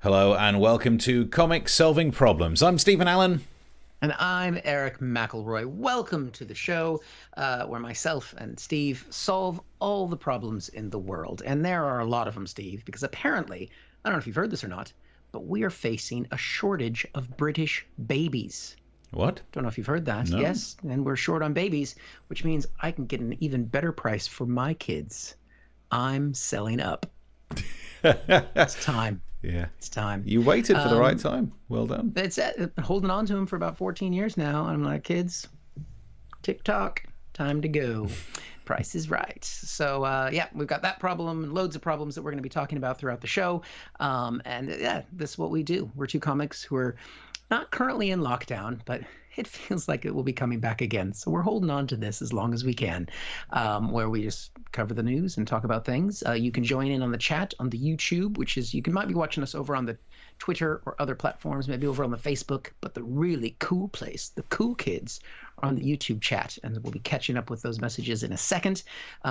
Hello and welcome to Comic Solving Problems. I'm Stephen Allen. And I'm Eric McElroy. Welcome to the show where myself and Steve solve all the problems in the world. And there are a lot of them, Steve, because apparently, I don't know if you've heard this or not, but we are facing a shortage of British babies. What? Don't know if you've heard that. No. Yes, and we're short on babies, which means I can get an even better price for my kids. I'm selling up. It's time. Yeah. It's time. You waited for the right time. Well done. It's holding on to him for about 14 years now. I'm like, kids, TikTok, time to go. Price is right. So, yeah, we've got that problem and loads of problems that we're going to be talking about throughout the show. Yeah, this is what we do. We're two comics who are not currently in lockdown, but it feels like it will be coming back again. So we're holding on to this as long as we can, where we just cover the news and talk about things. You can join in on the chat on the YouTube, which is, might be watching us over on the Twitter or other platforms, maybe over on the Facebook, but the really cool place, the cool kids, are on the YouTube chat, and we'll be catching up with those messages in a second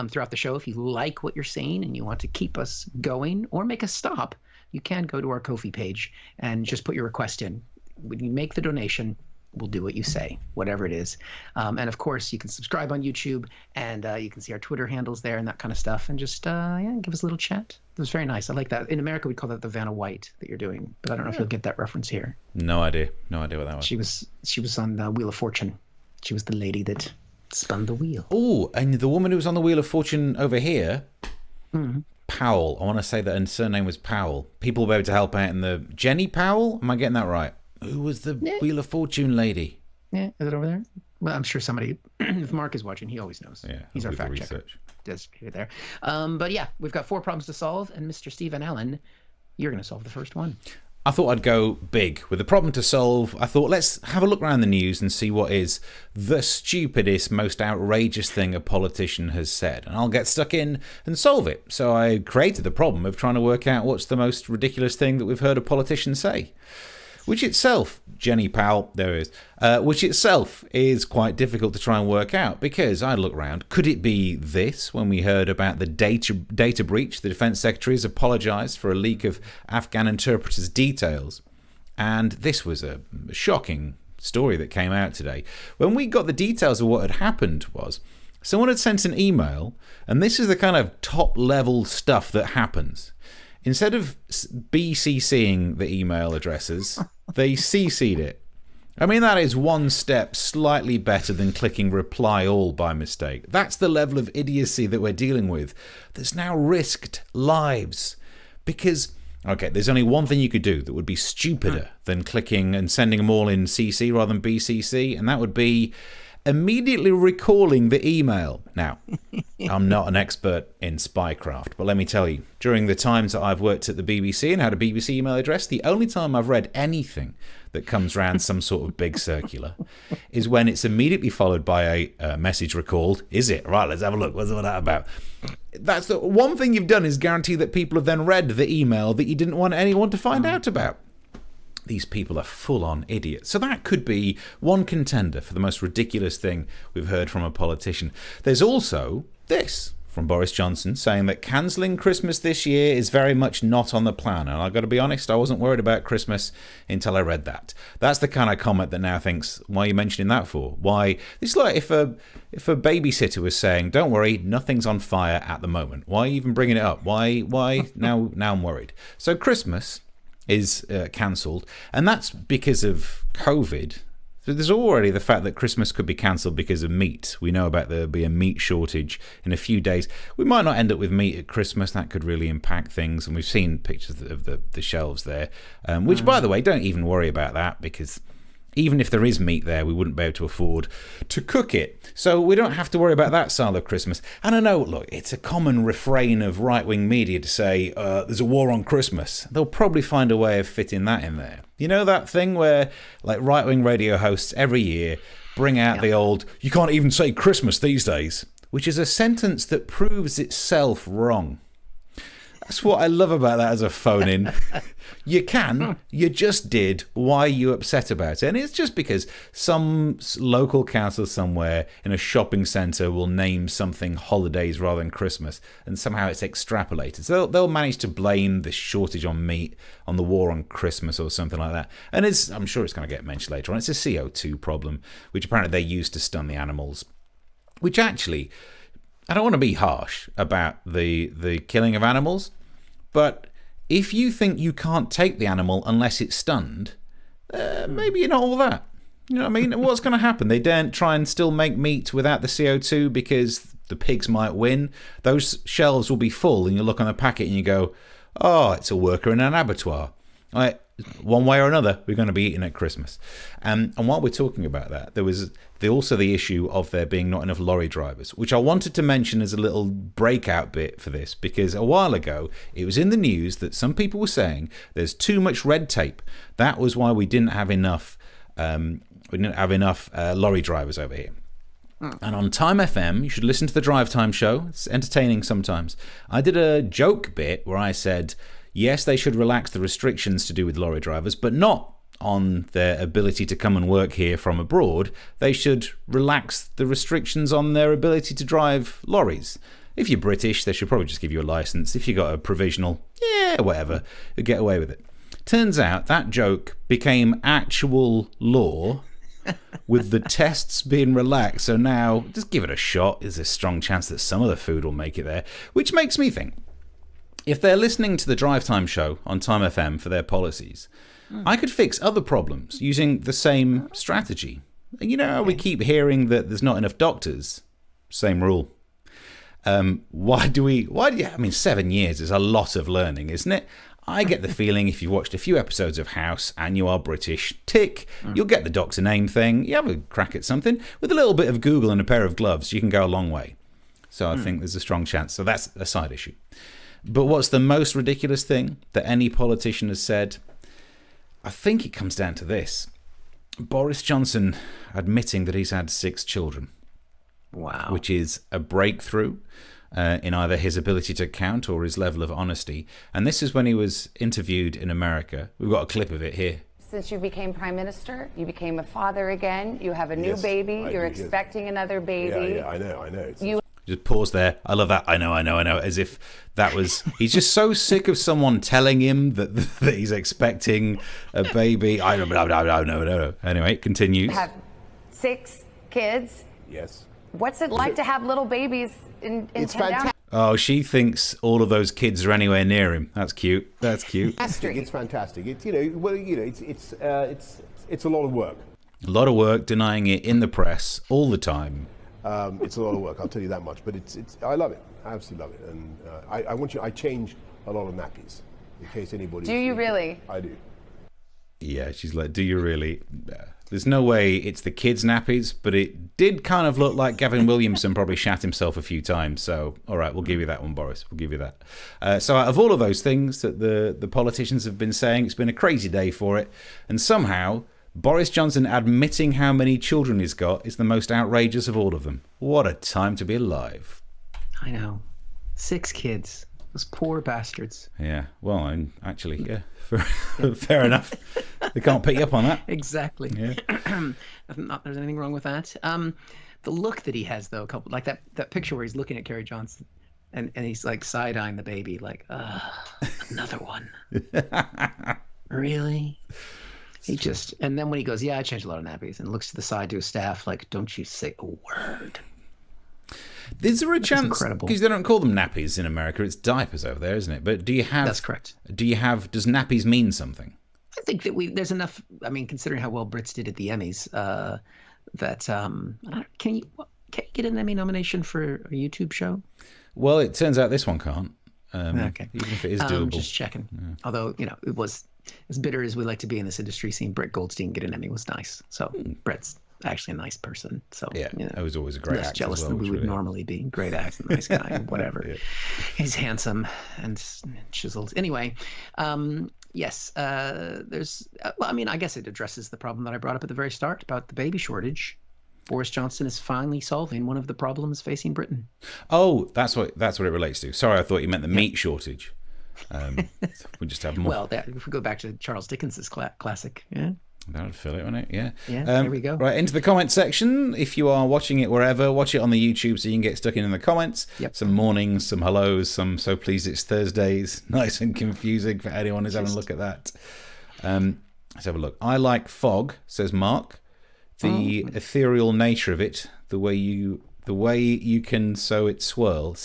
throughout the show. If you like what you're seeing and you want to keep us going or make us stop, you can go to our Ko-fi page and just put your request in. When you make the donation, we'll do what you say, whatever it is. And of course, you can subscribe on YouTube, and you can see our Twitter handles there and that kind of stuff. And just, yeah, give us a little chat. It was very nice. I like that. In America, we call that the Vanna White that you're doing, but I don't know if you'll get that reference here. No idea. No idea what that was. She was on the Wheel of Fortune. She was the lady that spun the wheel. Oh, and the woman who was on the Wheel of Fortune over here, Powell. I want to say that her surname was Powell. People will be able to help out in the... Jenny Powell? Am I getting that right? Who was the Wheel of Fortune lady? Yeah, is it over there? Well, I'm sure somebody, if Mark is watching, he always knows. Yeah, he's our fact checker. Just here there. But yeah, we've got 4 problems to solve, and Mr. Stephen Allen, you're going to solve the first one. I thought I'd go big with a problem to solve. I thought, let's have a look around the news and see what is the stupidest, most outrageous thing a politician has said. And I'll get stuck in and solve it. So I created the problem of trying to work out what's the most ridiculous thing that we've heard a politician say. Which itself, Jenny Powell, there is, which itself is quite difficult to try and work out, because I look around, could it be this? When we heard about the data breach, the Defence Secretary has apologised for a leak of Afghan interpreters' details. And this was a shocking story that came out today. When we got the details of what had happened was, someone had sent an email, and this is the kind of top-level stuff that happens. Instead of BCCing the email addresses, they CC'd it. I mean, that is one step slightly better than clicking reply all by mistake. That's the level of idiocy that we're dealing with that's now risked lives. Because, okay, there's only one thing you could do that would be stupider than clicking and sending them all in CC rather than BCC, and that would be immediately recalling the email. Now, I'm not an expert in spycraft, but let me tell you, during the times that I've worked at the BBC and had a BBC email address, the only time I've read anything that comes around some sort of big circular is when it's immediately followed by a message recalled. Is it? Right, let's have a look. What's all that about? That's the one thing you've done, is guarantee that people have then read the email that you didn't want anyone to find out about. These people are full-on idiots. So that could be one contender for the most ridiculous thing we've heard from a politician. There's also this from Boris Johnson saying that cancelling Christmas this year is very much not on the plan. And I've got to be honest, I wasn't worried about Christmas until I read that. That's the kind of comment that now thinks, why are you mentioning that for? Why? It's like if a babysitter was saying, don't worry, nothing's on fire at the moment. Why are you even bringing it up? Why? Now I'm worried. So Christmas is cancelled, and that's because of COVID. So there's already the fact that Christmas could be cancelled because of meat. We know about there'll be a meat shortage in a few days. We might not end up with meat at Christmas. That could really impact things, and we've seen pictures of the shelves there, which, by the way, don't even worry about that, because even if there is meat there, we wouldn't be able to afford to cook it. So we don't have to worry about that side of Christmas. And I know, look, it's a common refrain of right-wing media to say, there's a war on Christmas. They'll probably find a way of fitting that in there. You know that thing where, like, right-wing radio hosts every year bring out the old, you can't even say Christmas these days, which is a sentence that proves itself wrong. That's what I love about that as a phone-in. You just did. Why are you upset about it? And it's just because some local council somewhere in a shopping centre will name something holidays rather than Christmas, and somehow it's extrapolated. So they'll manage to blame the shortage on meat on the war on Christmas or something like that. And I'm sure it's going to get mentioned later on. It's a CO2 problem, which apparently they use to stun the animals. Which actually, I don't want to be harsh about the killing of animals, but if you think you can't take the animal unless it's stunned, maybe you're not all that. You know what I mean? What's going to happen? They daren't try and still make meat without the CO2 because the pigs might win. Those shelves will be full, and you look on the packet and you go, oh, it's a worker in an abattoir. Like, one way or another, we're going to be eating at Christmas. And while we're talking about that, there was also the issue of there being not enough lorry drivers, which I wanted to mention as a little breakout bit for this, because a while ago it was in the news that some people were saying there's too much red tape. That was why we didn't have enough lorry drivers over here. And on Time FM, you should listen to the Drive Time show. It's entertaining sometimes. I did a joke bit where I said, yes, they should relax the restrictions to do with lorry drivers, but not on their ability to come and work here from abroad. They should relax the restrictions on their ability to drive lorries. If you're British, they should probably just give you a license. If you got a provisional, yeah, whatever, you get away with it. Turns out that joke became actual law with the tests being relaxed. So now, just give it a shot. There's a strong chance that some of the food will make it there, which makes me think, if they're listening to the Drive Time show on Time FM for their policies, I could fix other problems using the same strategy. You know, we keep hearing that there's not enough doctors. Same rule. Why do you, 7 years is a lot of learning, isn't it? I get the feeling if you've watched a few episodes of House and you are British, you'll get the doctor name thing. You have a crack at something. With a little bit of Google and a pair of gloves, you can go a long way. So I think there's a strong chance. So that's a side issue. But what's the most ridiculous thing that any politician has said? I think it comes down to this. Boris Johnson admitting that he's had 6 children. Wow. Which is a breakthrough in either his ability to count or his level of honesty. And this is when he was interviewed in America. We've got a clip of it here. Since you became prime minister, you became a father again. You have a new baby. You're expecting another baby. Yeah, I know. Just pause there. I love that. I know. As if that was... He's just so sick of someone telling him that he's expecting a baby. I don't know. Anyway, it continues. You have 6 kids. Yes. What's it like to have little babies in It's 10 down? fantastic. Oh, she thinks all of those kids are anywhere near him. That's cute. It's fantastic. It's a lot of work. A lot of work denying it in the press all the time. It's a lot of work, I'll tell you that much. But I love it. I absolutely love it. And I change a lot of nappies in case anybody. Do you really? I do. Yeah, she's like, do you really? There's no way it's the kids' nappies, but it did kind of look like Gavin Williamson probably shat himself a few times. So, all right, we'll give you that one, Boris. We'll give you that. So out of all of those things that the politicians have been saying, it's been a crazy day for it. And somehow, Boris Johnson admitting how many children he's got is the most outrageous of all of them. What a time to be alive. I know. 6 kids. Those poor bastards. Yeah, well, and actually, yeah, fair enough. They can't pick you up on that. Exactly. Yeah. Not there's anything wrong with that. The look that he has, though, like that picture where he's looking at Kerry Johnson and he's like side-eyeing the baby, like, another one. Really? And then when he goes, yeah, I changed a lot of nappies, and looks to the side to his staff, like, don't you say a word. Is there a chance, because they don't call them nappies in America, it's diapers over there, isn't it? But that's correct. Does nappies mean something? I think that there's enough, I mean, considering how well Brits did at the Emmys, that, can you get an Emmy nomination for a YouTube show? Well, it turns out this one can't. Okay. Even if it is doable. Just checking. Yeah. Although, it was, as bitter as we like to be in this industry, seeing Brett Goldstein get an Emmy was nice. So Brett's actually a nice person. So yeah, it was always a great actor. Less jealous than we would normally be. Great actor, nice guy, whatever. Yeah. He's handsome and chiseled. Anyway, yes, there's. Well, I mean, I guess it addresses the problem that I brought up at the very start about the baby shortage. Boris Johnson is finally solving one of the problems facing Britain. Oh, that's what it relates to. Sorry, I thought you meant the meat shortage. We just have more. Well, if we go back to Charles Dickens's classic, yeah. That would fill it, wouldn't it? Yeah. Yeah, there we go. Right, into the comment section. If you are watching it wherever, watch it on the YouTube so you can get stuck in the comments. Yep. Some mornings, some hellos, some so pleased it's Thursdays. Nice and confusing for anyone who's having a look at that. Let's have a look. I like fog, says Mark. The ethereal nature of it, the way you can see it swirl.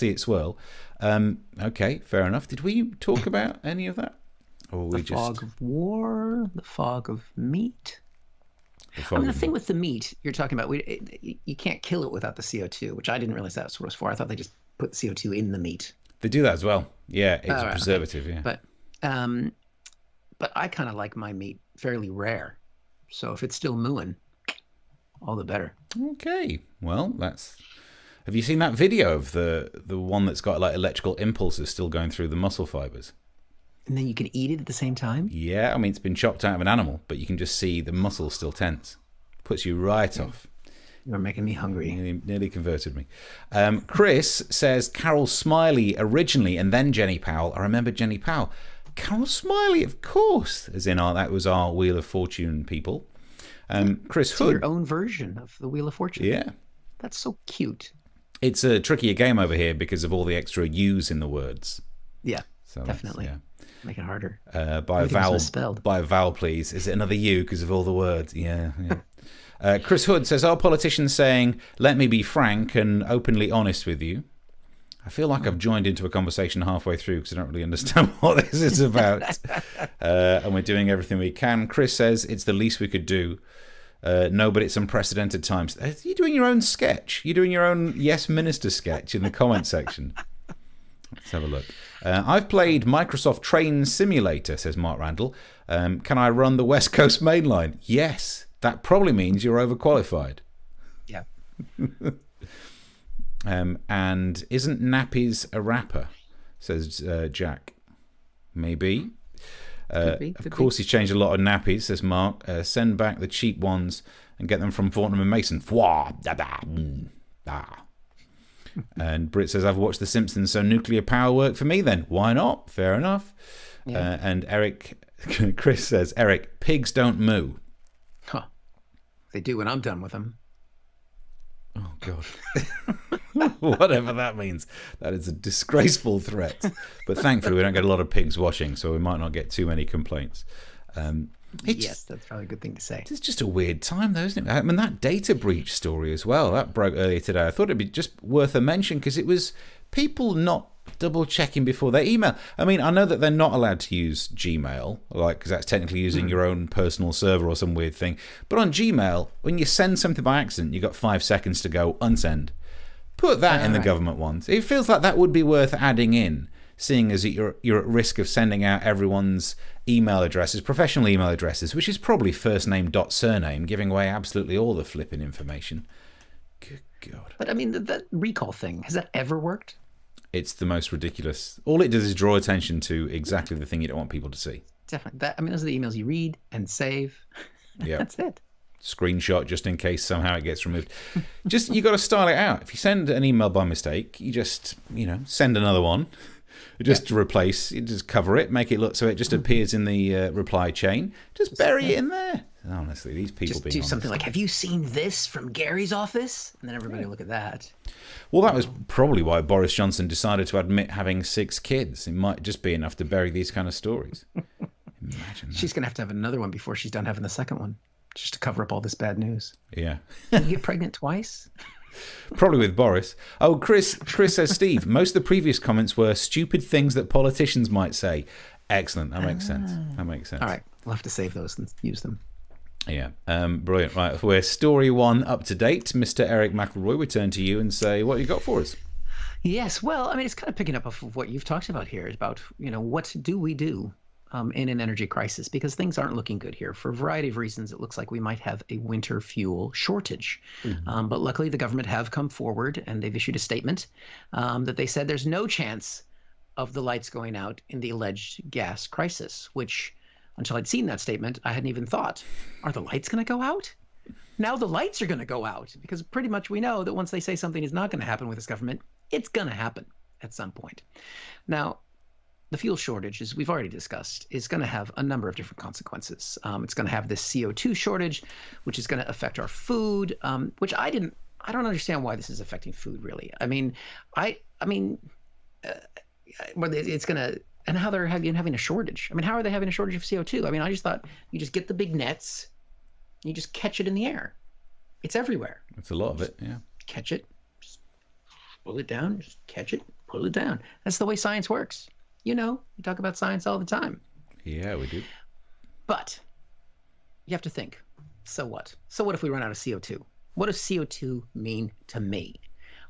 Okay, fair enough. Did we talk about any of that? Or the fog of war, the fog of meat. The thing with the meat you're talking about, you can't kill it without the CO2, which I didn't realize that's what it was for. I thought they just put CO2 in the meat. They do that as well. Yeah, it's a preservative. Okay. Yeah. But I kind of like my meat fairly rare, so if it's still mooing, all the better. Okay, well Have you seen that video of the one that's got like electrical impulses still going through the muscle fibers? And then you can eat it at the same time? Yeah, I mean, it's been chopped out of an animal, but you can just see the muscles still tense. Puts you right off. You're making me hungry. Nearly converted me. Chris says Carol Smiley originally and then Jenny Powell. I remember Jenny Powell. Carol Smiley, of course. As in, that was our Wheel of Fortune people. Chris Hood. Your own version of the Wheel of Fortune. Yeah. That's so cute. It's a trickier game over here because of all the extra U's in the words. Yeah, so definitely. Yeah. Make it harder. By a vowel, please. Is it another U because of all the words? Yeah. Chris Hood says, are politicians saying, let me be frank and openly honest with you? I feel like I've joined into a conversation halfway through because I don't really understand what this is about. And we're doing everything we can. Chris says, it's the least we could do. No, but it's unprecedented times. You're doing your own sketch. You're doing your own Yes Minister sketch in the comment section. Let's have a look. I've played Microsoft Train Simulator, says Mark Randall. Can I run the West Coast Main Line? Yes. That probably means you're overqualified. Yeah. And isn't nappies a rapper, says Jack. Maybe. Of course, he's changed a lot of nappies, says Mark. Send back the cheap ones and get them from Fortnum and Mason. And Britt says, I've watched The Simpsons, so nuclear power worked for me then. Why not? Fair enough. Yeah. And Chris says, Eric, pigs don't moo. Huh. They do when I'm done with them. Oh, God. Whatever that means. That is a disgraceful threat. But thankfully, we don't get a lot of pigs washing, so we might not get too many complaints. Yes, that's probably a good thing to say. It's just a weird time, though, isn't it? I mean, that data breach story as well, that broke earlier today. I thought it'd be just worth a mention because it was people not double-checking before they email. I mean, I know that they're not allowed to use Gmail, because that's technically using your own personal server or some weird thing. But on Gmail, when you send something by accident, you've got 5 seconds to go unsend. Put that in the government ones. It feels like that would be worth adding in, seeing as you're at risk of sending out everyone's email addresses, professional email addresses, which is probably first name dot surname, giving away absolutely all the flipping information. Good God. But I mean, that recall thing, has that ever worked? It's the most ridiculous. All it does is draw attention to exactly the thing you don't want people to see. Definitely. Those are the emails you read and save. Yeah. That's it. Screenshot just in case somehow it gets removed. You got to style it out. If you send an email by mistake, you just, send another one. To replace, you just cover it, make it look so it just appears in the reply chain. Just bury it in there. Honestly, these people just being do honest. something like, have you seen this from Gary's office? And then everybody will look at that. Well, that was probably why Boris Johnson decided to admit having 6 kids. It might just be enough to bury these kind of stories. Imagine that. She's going to have another one before she's done having the second one, just to cover up all this bad news. Yeah. Can you get pregnant twice? Probably with Boris. Oh, Chris says, Steve, most of the previous comments were stupid things that politicians might say. Excellent. That makes sense. All right. We'll have to save those and use them. Yeah. Brilliant. Right. We're story 1 up to date. Mr. Eric McElroy, we turn to you and say what you got for us. Yes. Well, I mean, it's kind of picking up off of what you've talked about here about, what do we do in an energy crisis? Because things aren't looking good here. For a variety of reasons, it looks like we might have a winter fuel shortage. Mm-hmm. But luckily, the government have come forward and they've issued a statement that they said there's no chance of the lights going out in the alleged gas crisis, which until I'd seen that statement, I hadn't even thought, are the lights going to go out? Now the lights are going to go out because pretty much we know that once they say something is not going to happen with this government, it's going to happen at some point. Now, the fuel shortage, as we've already discussed, is going to have a number of different consequences. It's going to have this CO2 shortage, which is going to affect our food, which I don't understand why this is affecting food, really. I mean, it's going to, and how they're having a shortage. I mean, how are they having a shortage of CO2? I mean, I just thought you just get the big nets, you just catch it in the air. It's everywhere. It's a lot of it, yeah. Catch it, just pull it down, just catch it, pull it down. That's the way science works. You know, we talk about science all the time. Yeah, we do. But you have to think, so what? So what if we run out of CO2? What does CO2 mean to me?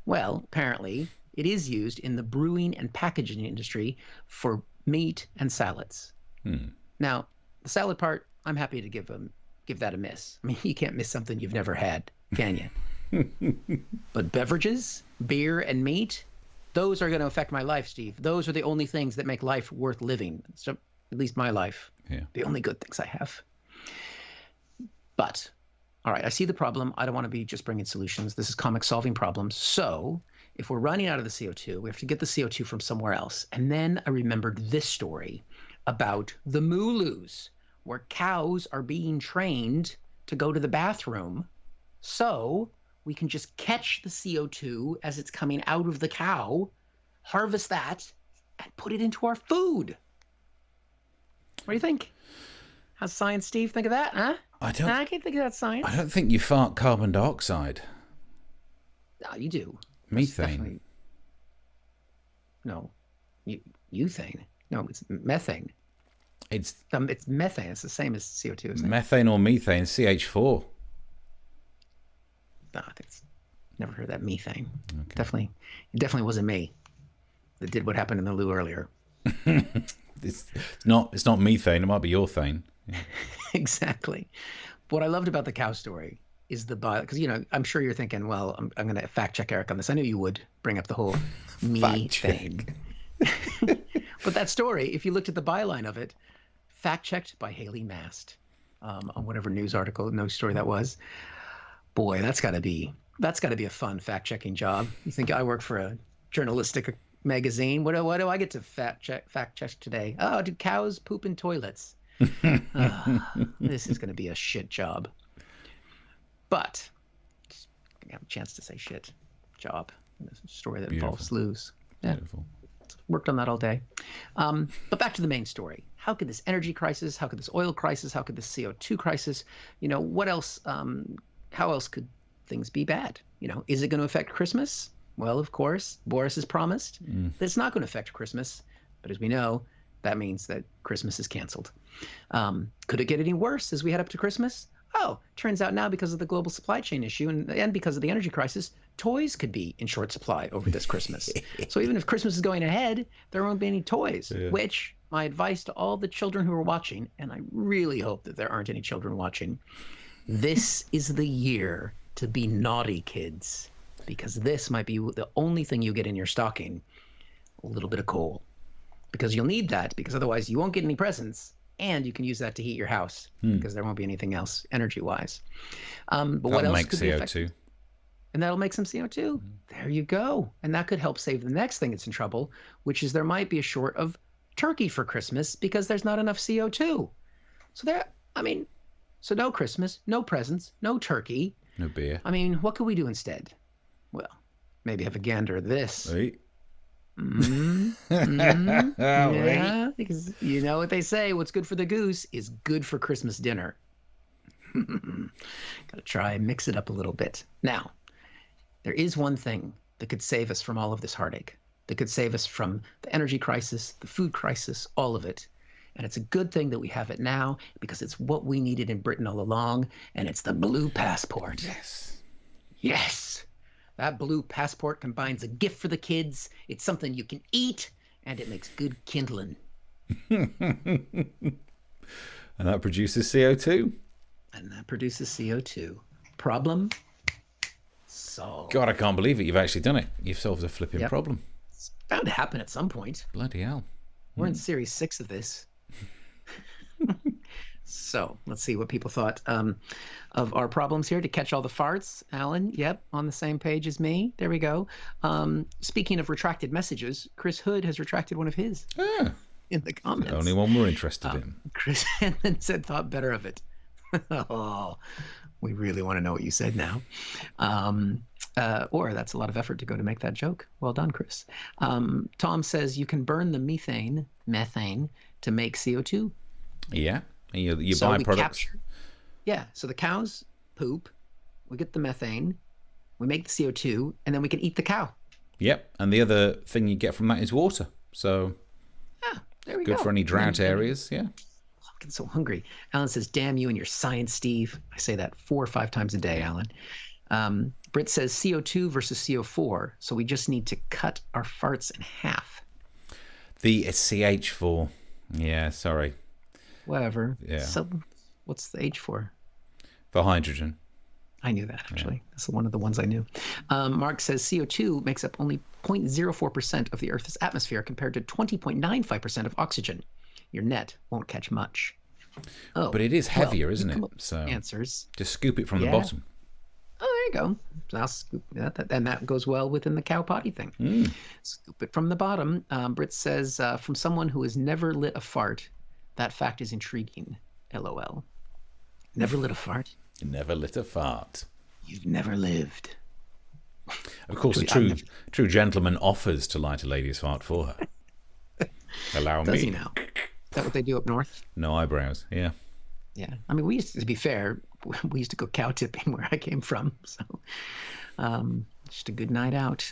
Well, apparently it is used in the brewing and packaging industry for meat and salads. Now, the salad part, I'm happy to give that a miss. I mean, you can't miss something you've never had, can you? But beverages, beer, and meat, those are going to affect my life, Steve. Those are the only things that make life worth living. So, at least my life. Yeah. The only good things I have. But, all right, I see the problem. I don't want to be just bringing solutions. This is comic solving problems. So, if we're running out of the CO2, we have to get the CO2 from somewhere else. And then I remembered this story about the Mooloos, where cows are being trained to go to the bathroom. So we can just catch the CO2 as it's coming out of the cow, harvest that, and put it into our food. What do you think? How's science, Steve? Think of that, huh? I can't think of that science. I don't think you fart carbon dioxide. No, you do. Methane. No. Euthane. No, it's methane. It's methane. It's the same as CO2, isn't it? Methane or methane, CH4. No, never heard that methane. Okay. It definitely wasn't me that did what happened in the loo earlier. It's not methane. It might be your thane. Yeah. Exactly. What I loved about the cow story is because I'm sure you're thinking, well, I'm going to fact check Eric on this. I knew you would bring up the whole methane. But that story, if you looked at the byline of it, fact checked by Haley Mast on whatever news story that was. Boy, that's got to be a fun fact checking job. You think I work for a journalistic magazine? What do I get to fact check today? Oh, do cows poop in toilets? This is going to be a shit job. But I have a chance to say shit job in a story that involves slews. Yeah. Beautiful. Worked on that all day. But back to the main story. How could this energy crisis, how could this oil crisis, how could this CO2 crisis, what else, how else could things be bad? Is it going to affect Christmas? Well, of course, Boris has promised that it's not going to affect Christmas. But as we know, that means that Christmas is canceled. Could it get any worse as we head up to Christmas? Oh, turns out now because of the global supply chain issue and because of the energy crisis, toys could be in short supply over this Christmas. So even if Christmas is going ahead, there won't be any toys, which my advice to all the children who are watching, and I really hope that there aren't any children watching, this is the year to be naughty, kids, because this might be the only thing you get in your stocking, a little bit of coal. Because you'll need that, because otherwise you won't get any presents. And you can use that to heat your house because there won't be anything else energy-wise. But what else could be affected? And that'll make some CO2. There you go. And that could help save the next thing that's in trouble, which is there might be a short of turkey for Christmas because there's not enough CO2. So no Christmas, no presents, no turkey. No beer. What could we do instead? Well, maybe have a gander at this. Right. Yeah, because you know what they say, what's good for the goose is good for Christmas dinner. Gotta try and mix it up a little bit. Now, there is one thing that could save us from all of this heartache, that could save us from the energy crisis, the food crisis, all of it. And it's a good thing that we have it now because it's what we needed in Britain all along, and it's the blue passport. Yes. That blue passport combines a gift for the kids. It's something you can eat, and it makes good kindling. And that produces CO2. Problem solved. God, I can't believe it. You've actually done it. You've solved a flipping problem. It's bound to happen at some point. Bloody hell. We're in series 6 of this. So let's see what people thought of our problems here to catch all the farts. Alan, yep, on the same page as me. There we go. Speaking of retracted messages, Chris Hood has retracted one of his. in the comments. The only one we're interested in. Chris Hanlon said, thought better of it. Oh, we really want to know what you said now. Or that's a lot of effort to go to make that joke. Well done, Chris. Tom says you can burn the methane to make CO2. Yeah, you So buy we products. So the cows poop, we get the methane, we make the CO2, and then we can eat the cow. Yep, and the other thing you get from that is water. So Yeah, there we go. good for any drought areas, yeah. I'm getting so hungry. Alan says, damn you and your science, Steve. I say that 4 or 5 times a day, Alan. Britt says CO2 versus CO4, so we just need to cut our farts in half. It's CH4. Yeah, sorry. Whatever. Yeah. So what's the H for? For hydrogen. I knew that, actually. Yeah. That's one of the ones I knew. Mark says CO2 makes up only 0.04% of the Earth's atmosphere compared to 20.95% of oxygen. Your net won't catch much. Oh, but it is heavier, isn't it? So answers. Just scoop it from the bottom. Oh, there you go. So I'll scoop that, and that goes well within the cow potty thing. Scoop it from the bottom. Britt says, from someone who has never lit a fart, that fact is intriguing. LOL. Never lit a fart? Never lit a fart. You've never lived. Of course, a true gentleman offers to light a lady's fart for her. Allow me. Does he now? Is that what they do up north? No eyebrows, yeah. Yeah. I mean, we used to be fair. We used to go cow tipping where I came from. So just a good night out.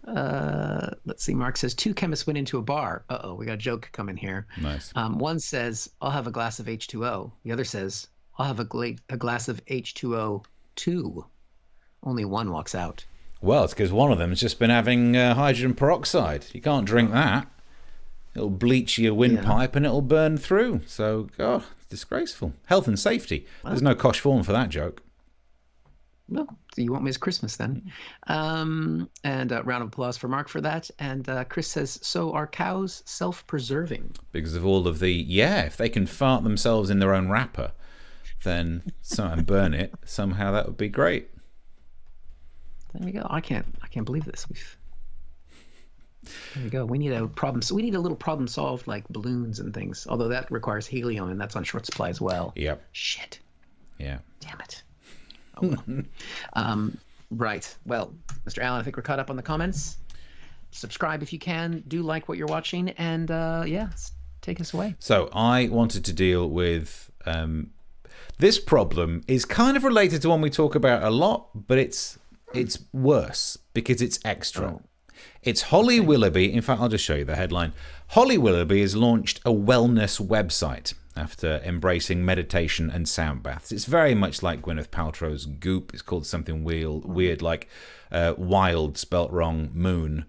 Let's see. Mark says 2 chemists went into a bar. Uh-oh, we got a joke coming here. Nice. One says, I'll have a glass of H2O. The other says, I'll have a glass of H2O too. Only one walks out. Well, it's because one of them has just been having hydrogen peroxide. You can't drink that. It'll bleach your windpipe and it'll burn through. So, God, it's disgraceful. Health and safety. There's no kosh form for that joke. Well, so you won't miss Christmas then. And a round of applause for Mark for that. And Chris says, so are cows self-preserving? Because of all of if they can fart themselves in their own wrapper, then and burn it, somehow that would be great. There we go. I can't believe this. There we go. We need a problem. So we need a little problem solved like balloons and things. Although that requires helium and that's on short supply as well. Yep. Shit. Yeah. Damn it. Oh well. Right. Well, Mr. Allen, I think we're caught up on the comments. Subscribe if you can. Do like what you're watching, and take us away. So I wanted to deal with this problem. Is kind of related to one we talk about a lot, but it's worse because it's extra. Oh. It's Holly Willoughby. In fact, I'll just show you the headline. Holly Willoughby has launched a wellness website after embracing meditation and sound baths. It's very much like Gwyneth Paltrow's Goop. It's called something weird like Wild, spelt wrong, Moon.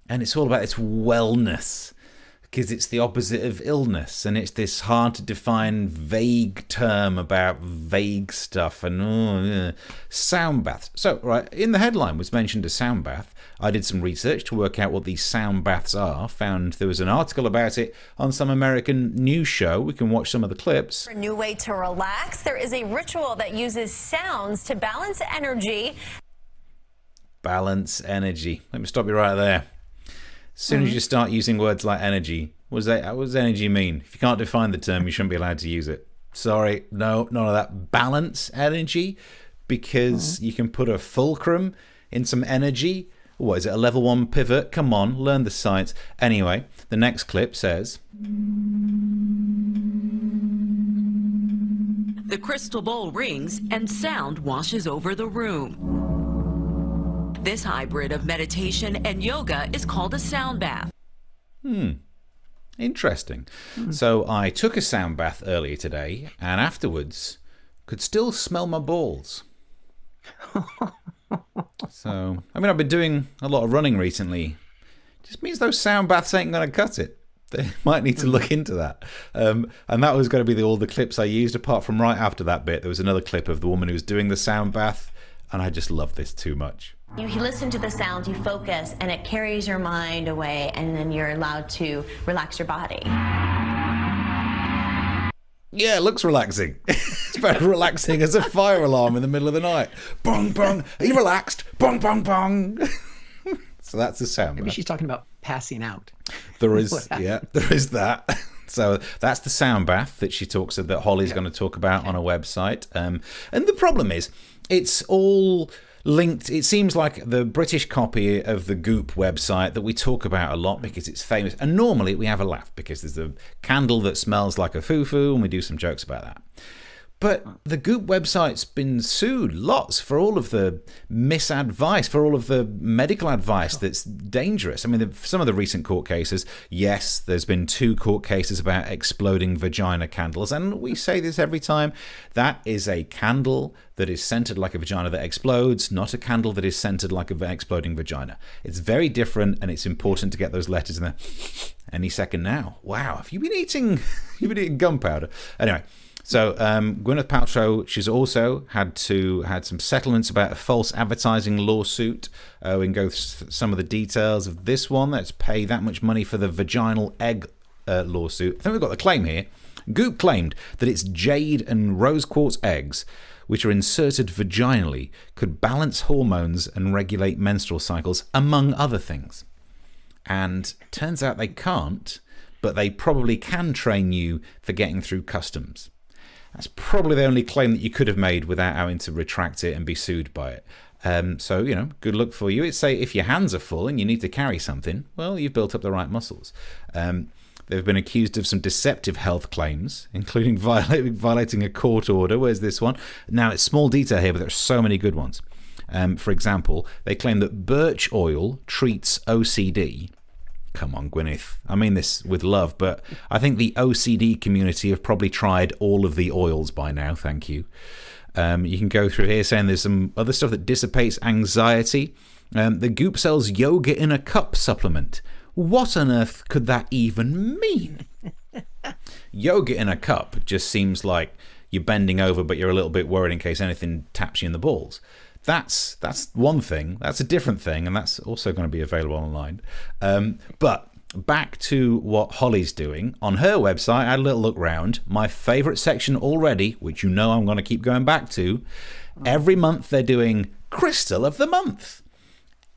And it's all about its wellness because it's the opposite of illness. And it's this hard to define vague term about vague stuff and sound baths. So, right, in the headline was mentioned a sound bath. I did some research to work out what these sound baths are. Found there was an article about it on some American news show. We can watch some of the clips. A new way to relax. There is a ritual that uses sounds to balance energy. Balance energy. Let me stop you right there. As soon as you start using words like energy, what does energy mean? If you can't define the term, you shouldn't be allowed to use it. Sorry, no, none of that. Balance energy, because you can put a fulcrum in some energy. What is it, a level 1 pivot? Come on, learn the science. Anyway, the next clip says... The crystal bowl rings and sound washes over the room. This hybrid of meditation and yoga is called a sound bath. Interesting. So I took a sound bath earlier today and afterwards could still smell my balls. So, I mean, I've been doing a lot of running recently. Just means those sound baths ain't going to cut it. They might need to look into that. And that was going to be all the clips I used, apart from right after that bit. There was another clip of the woman who was doing the sound bath, and I just love this too much. You listen to the sounds, you focus, and it carries your mind away, and then you're allowed to relax your body. Yeah, it looks relaxing. It's about relaxing as a fire alarm in the middle of the night. Bong, bong. Are you relaxed? Bong, bong, bong. So that's the sound. Maybe she's talking about passing out. There is, yeah, there is that. So that's the sound bath that she talks of, that Holly's going to talk about on a website. And the problem is, it's all linked. It seems like the British copy of the Goop website that we talk about a lot because it's famous. And normally we have a laugh because there's a candle that smells like a foo-foo, and we do some jokes about that. But the Goop website's been sued lots for all of the misadvice, for all of the medical advice that's dangerous. I mean, some of the recent court cases, yes, there's been 2 court cases about exploding vagina candles. And we say this every time. That is a candle that is scented like a vagina that explodes, not a candle that is scented like an exploding vagina. It's very different, and it's important to get those letters in there any second now. Wow, have you been eating gunpowder? Anyway. So Gwyneth Paltrow, she's also had some settlements about a false advertising lawsuit. We can go through some of the details of this one. Let's pay that much money for the vaginal egg lawsuit. I think we've got the claim here. Goop claimed that its jade and rose quartz eggs, which are inserted vaginally, could balance hormones and regulate menstrual cycles, among other things. And turns out they can't, but they probably can train you for getting through customs. That's probably the only claim that you could have made without having to retract it and be sued by it. So, good luck for you. It's say if your hands are full and you need to carry something, well, you've built up the right muscles. They've been accused of some deceptive health claims, including violating a court order. Where's this one? Now, it's small detail here, but there are so many good ones. For example, they claim that birch oil treats OCD. Come on, Gwyneth. I mean this with love, but I think the OCD community have probably tried all of the oils by now, thank you. You can go through here saying there's some other stuff that dissipates anxiety. The Goop sells yoga in a cup supplement. What on earth could that even mean? Yoga in a cup just seems like you're bending over, but you're a little bit worried in case anything taps you in the balls. That's one thing. That's a different thing, and that's also going to be available online. But back to what Holly's doing. On her website, I had a little look round. My favourite section already, which I'm going to keep going back to, every month they're doing Crystal of the Month.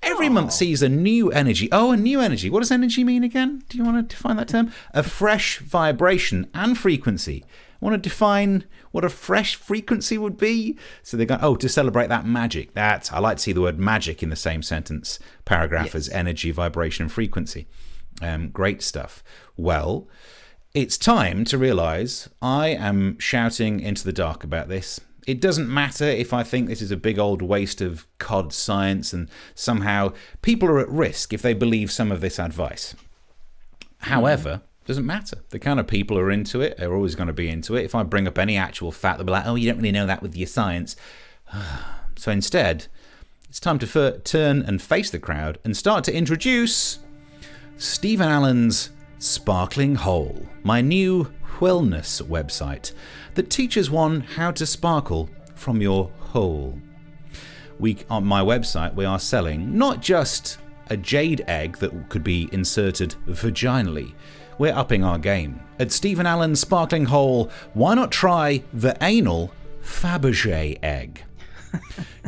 Every month sees a new energy. Oh, a new energy. What does energy mean again? Do you want to define that term? A fresh vibration and frequency. I want to define what a fresh frequency would be. So they're going, to celebrate that magic. I like to see the word magic in the same sentence paragraph as energy, vibration, and frequency. Great stuff. Well, it's time to realise I am shouting into the dark about this. It doesn't matter if I think this is a big old waste of cod science and somehow people are at risk if they believe some of this advice. However, doesn't matter. The kind of people who are into it are always going to be into it. If I bring up any actual fact, they'll be like, you don't really know that with your science. So instead, it's time to turn and face the crowd and start to introduce Stephen Allen's Sparkling Hole, my new wellness website that teaches one how to sparkle from your hole. On my website, we are selling not just a jade egg that could be inserted vaginally. We're upping our game. At Stephen Allen's Sparkling Hole, why not try the anal Fabergé egg?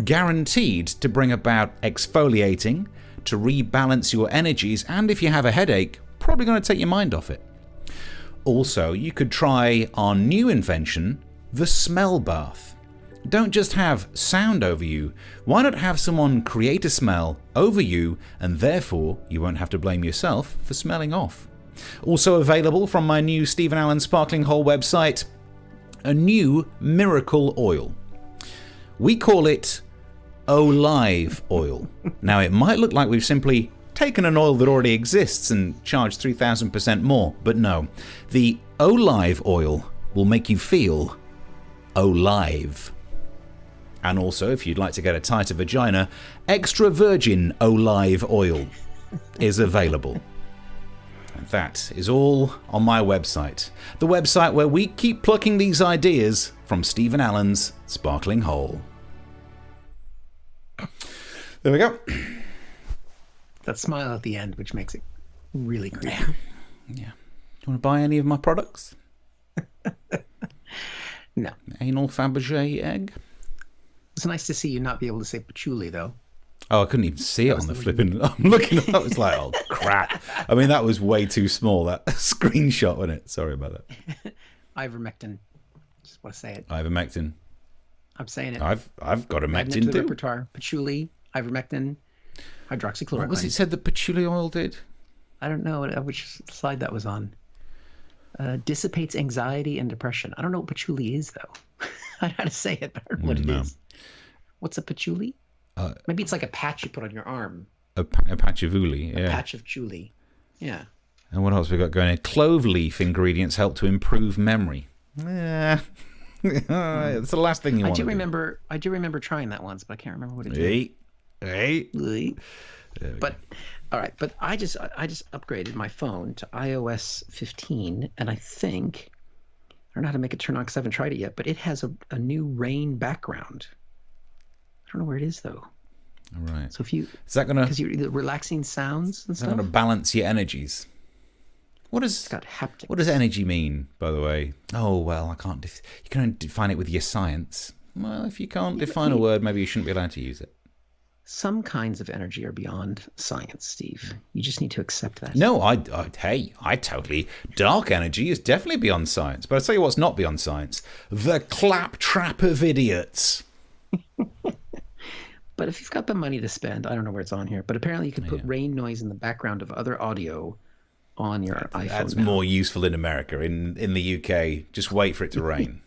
Guaranteed to bring about exfoliating, to rebalance your energies, and if you have a headache, probably going to take your mind off it. Also, you could try our new invention, the smell bath. Don't just have sound over you. Why not have someone create a smell over you, and therefore you won't have to blame yourself for smelling off. Also available from my new Stephen Allen Sparkling Hole website, a new miracle oil. We call it Olive oil. Now, it might look like we've simply taken an oil that already exists and charged 3,000% more, but no. The Olive oil will make you feel Olive. And also, if you'd like to get a tighter vagina, extra virgin olive oil is available. That is all on my website. The website where we keep plucking these ideas from Stephen Allen's Sparkling Hole. There we go. That smile at the end, which makes it really creepy. Yeah. Do you want to buy any of my products? No. Anal Fabergé egg? It's nice to see you not be able to say patchouli, though. Oh, I couldn't even see it on the flipping. I'm looking up. It's like, oh, crap. I mean, that was way too small, that screenshot, wasn't it? Sorry about that. Ivermectin. Just want to say it. Ivermectin. I'm saying it. I've got a Adding it mectin to the too. repertoire. Patchouli, ivermectin, hydroxychloroquine. What was it said that patchouli oil did? I don't know which slide that was on. Dissipates anxiety and depression. I don't know what patchouli is, though. I know how to say it, but I don't know what it is. What's a patchouli? Maybe it's like a patch you put on your arm. A patch of uli, yeah. A patch of chuli. Yeah. And what else we got going? Clove leaf ingredients help to improve memory. Yeah. It's the last thing you want to do. I do remember trying that once, but I can't remember what it did. Hey. But all right, but I just upgraded my phone to iOS 15, and I think I don't know how to make it turn on because I haven't tried it yet, but it has a new rain background. I don't know where it is though. All right. So if you is that gonna because you're relaxing sounds and stuff. Is that gonna balance your energies? It's got haptics. What does energy mean, by the way? Oh well, I can't. You can only define it with your science. Well, if you can't define a word, maybe you shouldn't be allowed to use it. Some kinds of energy are beyond science, Steve. You just need to accept that. No, I totally. Dark energy is definitely beyond science. But I'll tell you what's not beyond science: the claptrap of idiots. But if you've got the money to spend, I don't know where it's on here, but apparently you can put rain noise in the background of other audio on your iPhone. That's more useful in America. In the UK, just wait for it to rain.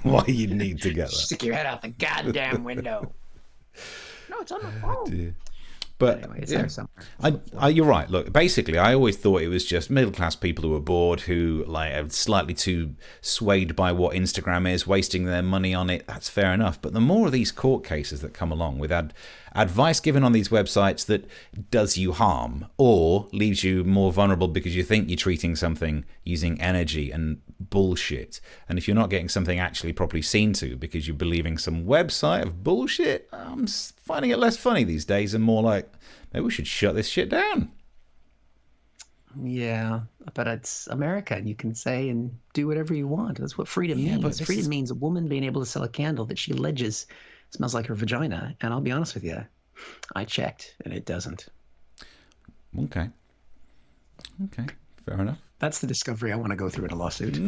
Why you'd need to get that? Stick your head out the goddamn window. No, it's on the phone. But anyway, it's there somewhere. You're right. Look, basically, I always thought it was just middle-class people who were bored, who are slightly too swayed by what Instagram is, wasting their money on it. That's fair enough. But the more of these court cases that come along with advice given on these websites that does you harm or leaves you more vulnerable because you think you're treating something using energy and bullshit, and if you're not getting something actually properly seen to because you're believing some website of bullshit, I'm finding it less funny these days and more like, maybe we should shut this shit down. Yeah, but it's America, and you can say and do whatever you want. That's what freedom means. But freedom means a woman being able to sell a candle that she alleges smells like her vagina. And I'll be honest with you, I checked, and it doesn't. Okay, fair enough. That's the discovery I want to go through in a lawsuit.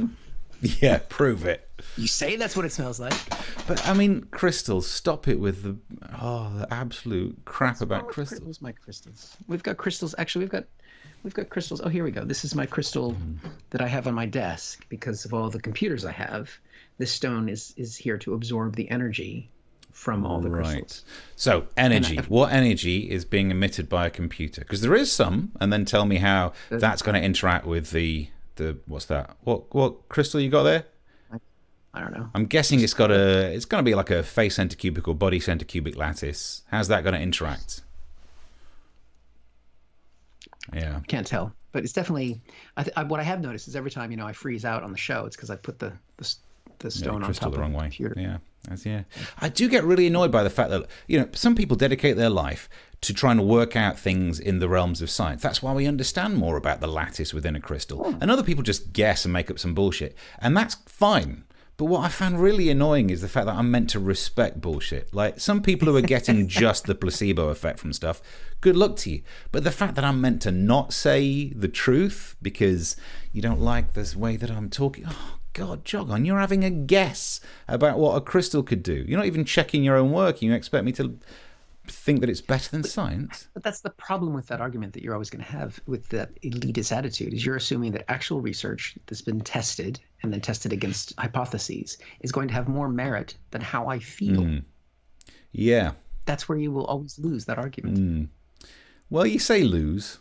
Yeah, prove it. You say that's what it smells like. But I mean, crystals. Stop it with the absolute crap about crystals. Where's my crystals? We've got crystals. Actually, we've got crystals. Oh, here we go. This is my crystal that I have on my desk because of all the computers I have. This stone is here to absorb the energy from all the crystals. So energy. What energy is being emitted by a computer? Because there is some, and then tell me how that's going to interact with the what's that? What crystal you got there? I don't know. I'm guessing it's going to be like a face center cubic or body center cubic lattice. How's that going to interact? Yeah. Can't tell, but it's definitely. What I have noticed is every time I freeze out on the show, it's because I put the stone on top of the wrong computer. Yeah. I do get really annoyed by the fact that some people dedicate their life to trying to work out things in the realms of science. That's why we understand more about the lattice within a crystal. And other people just guess and make up some bullshit, and that's fine. But what I found really annoying is the fact that I'm meant to respect bullshit. Like, some people who are getting just the placebo effect from stuff, good luck to you. But the fact that I'm meant to not say the truth because you don't like this way that I'm talking, God, jog on. You're having a guess about what a crystal could do. You're not even checking your own work. You expect me to think that it's better than science? But that's the problem with that argument that you're always going to have with that elitist attitude, is you're assuming that actual research that's been tested and then tested against hypotheses is going to have more merit than how I feel. Yeah. That's where you will always lose that argument. Well, you say lose.